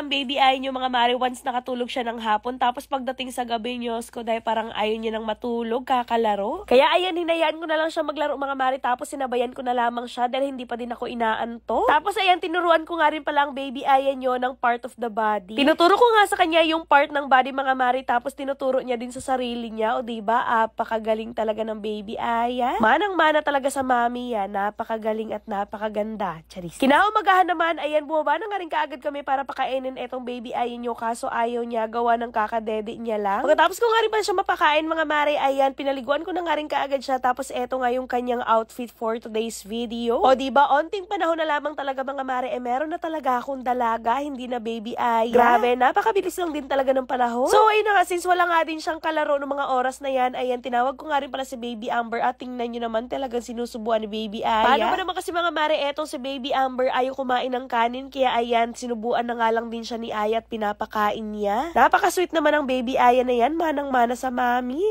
ang baby ay nyo mga mare once nakatulog siya ng hapon. Tapos pagdating sa gabi nyos ko dahil parang ayaw niya nang matulog, kakalaro. Kaya ayan, hinayaan ko na lang siya maglaro mga mare. Tapos sinabayan ko na lamang siya dahil hindi pa din ako inaanto. Tapos ayan, tinuruan ko nga rin pala ang baby ayan nyo ng part of the body. Tinuturo ko nga sa kanya yung part ng body mga mare. Tapos tinuturo niya din sa sarili niya. O diba, apakagaling talaga ng baby aya. Manang-mana talaga sa mami yan. Napakagaling at napakaganda. Charis. Kinaumagahan naman, ayan, bumaba na nga rin kaagad kami para pakainin etong baby ayan nyo. Kaso ayaw niya, gawa ng kakadede niya lang. Pagkatapos ko nga rin pa siya mapakain mga mare, ayan, pinaliguan ko na nga rin kaagad siya. Tapos eto nga yung kanyang outfit for today's video. O diba, onting panahon na lamang talaga mga mare, meron na talaga akong dalaga, hindi na baby ayan. Grabe, napakabilis lang din talaga ng panahon. So ayun na nga, since wala nga din siyang kalaro ng mga oras na yan, ayan, tinawag ko nga rin pala si baby Amber at tingnan nyo naman talagang sinusubuan ni baby Aya. Paano ba naman kasi mga mare, etong si baby Amber ayaw kumain ng kanin, kaya ayan, sinubuan na nga lang din siya ni Aya at pinapakain niya. Napaka-sweet naman ang baby Aya na yan, manang-mana sa mami.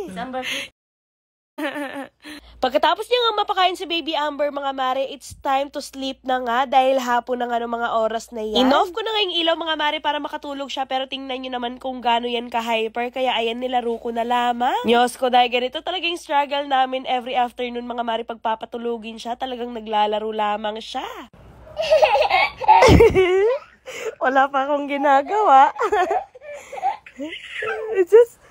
Pagkatapos niya nga mapakain si baby Amber mga mare, it's time to sleep na nga dahil hapon na nga ng mga oras na yan. In-off ko na nga yung ilaw mga mare para makatulog siya, pero tingnan nyo naman kung gaano yan ka-hyper, kaya ayan, nilaro ko na lamang. Diyos ko, dahil ganito talagang struggle namin every afternoon mga mare, pagpapatulugin siya, talagang naglalaro lamang siya. Wala pa akong ginagawa. It's just...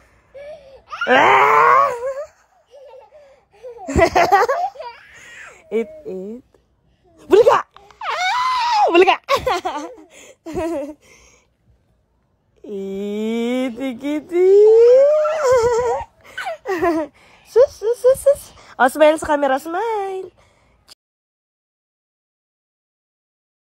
It. Bulaga! Bulaga! Iti-kiti! Sus! Oh, smile sa camera, smile!